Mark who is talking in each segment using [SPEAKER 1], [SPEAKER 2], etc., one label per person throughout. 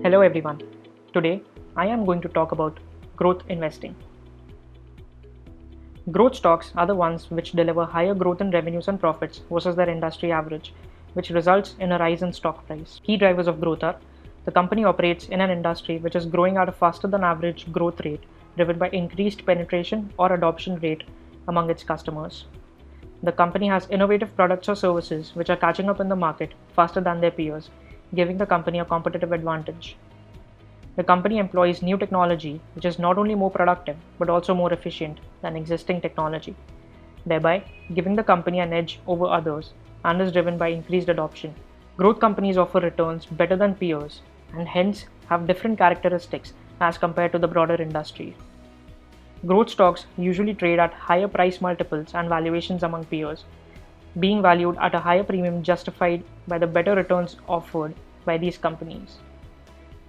[SPEAKER 1] Hello everyone. Today I am going to talk about growth investing. Growth stocks are the ones which deliver higher growth in revenues and profits versus their industry average, which results in a rise in stock price. Key drivers of growth are: the company operates in an industry which is growing at a faster than average growth rate driven by increased penetration or adoption rate among its customers. The company has innovative products or services which are catching up in the market faster than their peers, giving the company a competitive advantage. The company employs new technology which is not only more productive but also more efficient than existing technology, thereby giving the company an edge over others and is driven by increased adoption. Growth companies offer returns better than peers and hence have different characteristics as compared to the broader industry. Growth stocks usually trade at higher price multiples and valuations among peers, being valued at a higher premium justified by the better returns offered by these companies.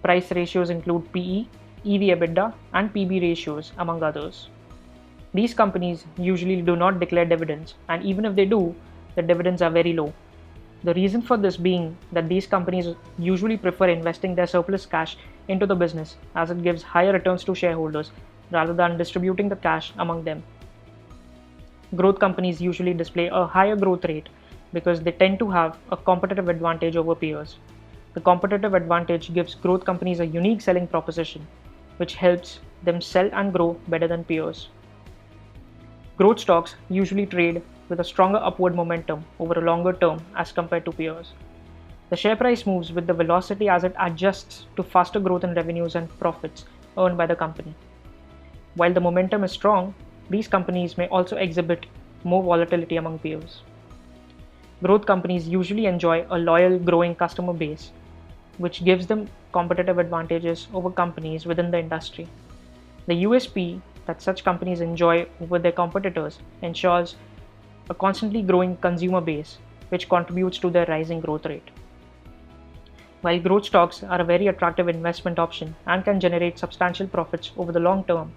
[SPEAKER 1] Price ratios include PE, EV/EBITDA, and PB ratios, among others. These companies usually do not declare dividends, and even if they do, the dividends are very low. The reason for this being that these companies usually prefer investing their surplus cash into the business as it gives higher returns to shareholders rather than distributing the cash among them. Growth companies usually display a higher growth rate because they tend to have a competitive advantage over peers. The competitive advantage gives growth companies a unique selling proposition, which helps them sell and grow better than peers. Growth stocks usually trade with a stronger upward momentum over a longer term as compared to peers. The share price moves with the velocity as it adjusts to faster growth in revenues and profits earned by the company. While the momentum is strong, these companies may also exhibit more volatility among peers. Growth companies usually enjoy a loyal, growing customer base, which gives them competitive advantages over companies within the industry. The USP that such companies enjoy over their competitors ensures a constantly growing consumer base, which contributes to their rising growth rate. While growth stocks are a very attractive investment option and can generate substantial profits over the long term,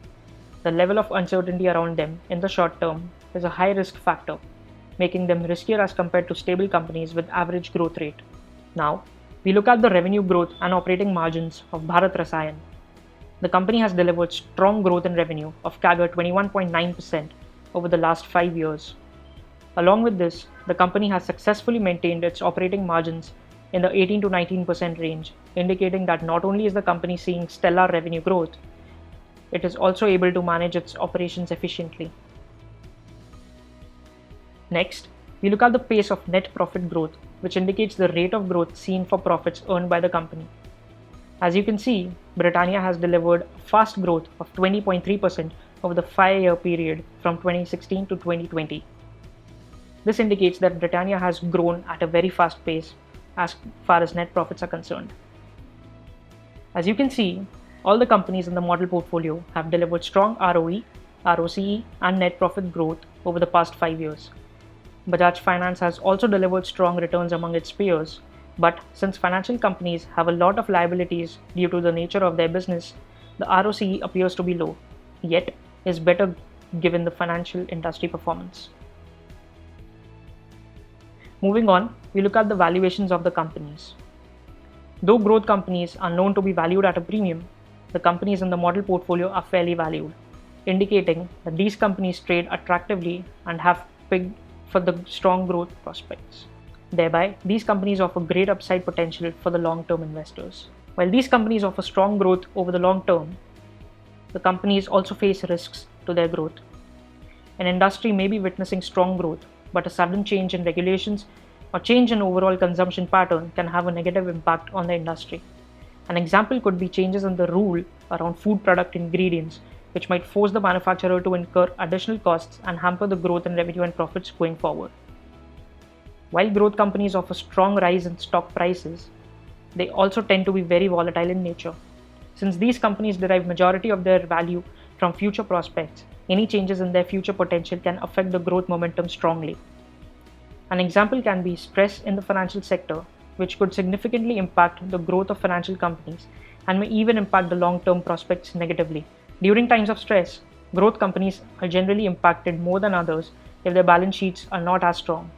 [SPEAKER 1] the level of uncertainty around them in the short term is a high risk factor, making them riskier as compared to stable companies with average growth rate. Now, we look at the revenue growth and operating margins of Bharat Rasayan. The company has delivered strong growth in revenue of CAGR 21.9% over the last 5 years. Along with this, the company has successfully maintained its operating margins in the 18 to 19% range, indicating that not only is the company seeing stellar revenue growth, it is also able to manage its operations efficiently. Next, we look at the pace of net profit growth, which indicates the rate of growth seen for profits earned by the company. As you can see, Britannia has delivered fast growth of 20.3% over the 5-year period from 2016 to 2020. This indicates that Britannia has grown at a very fast pace as far as net profits are concerned. As you can see, all the companies in the model portfolio have delivered strong ROE, ROCE, and net profit growth over the past 5 years. Bajaj Finance has also delivered strong returns among its peers, but since financial companies have a lot of liabilities due to the nature of their business, the ROCE appears to be low, yet is better given the financial industry performance. Moving on, we look at the valuations of the companies. Though growth companies are known to be valued at a premium, the companies in the model portfolio are fairly valued, indicating that these companies trade attractively and have pegged for the strong growth prospects. Thereby, these companies offer great upside potential for the long-term investors. While these companies offer strong growth over the long term, the companies also face risks to their growth. An industry may be witnessing strong growth, but a sudden change in regulations or change in overall consumption pattern can have a negative impact on the industry. An example could be changes in the rule around food product ingredients, which might force the manufacturer to incur additional costs and hamper the growth in revenue and profits going forward. While growth companies offer strong rise in stock prices, they also tend to be very volatile in nature. Since these companies derive majority of their value from future prospects, any changes in their future potential can affect the growth momentum strongly. An example can be stress in the financial sector, which could significantly impact the growth of financial companies and may even impact the long-term prospects negatively. During times of stress, growth companies are generally impacted more than others if their balance sheets are not as strong.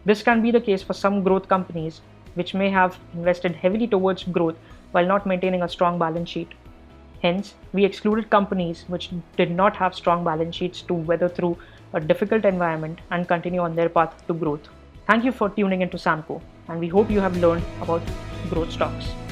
[SPEAKER 1] This can be the case for some growth companies which may have invested heavily towards growth while not maintaining a strong balance sheet. Hence, we excluded companies which did not have strong balance sheets to weather through a difficult environment and continue on their path to growth. Thank you for tuning into Samco, and we hope you have learned about growth stocks.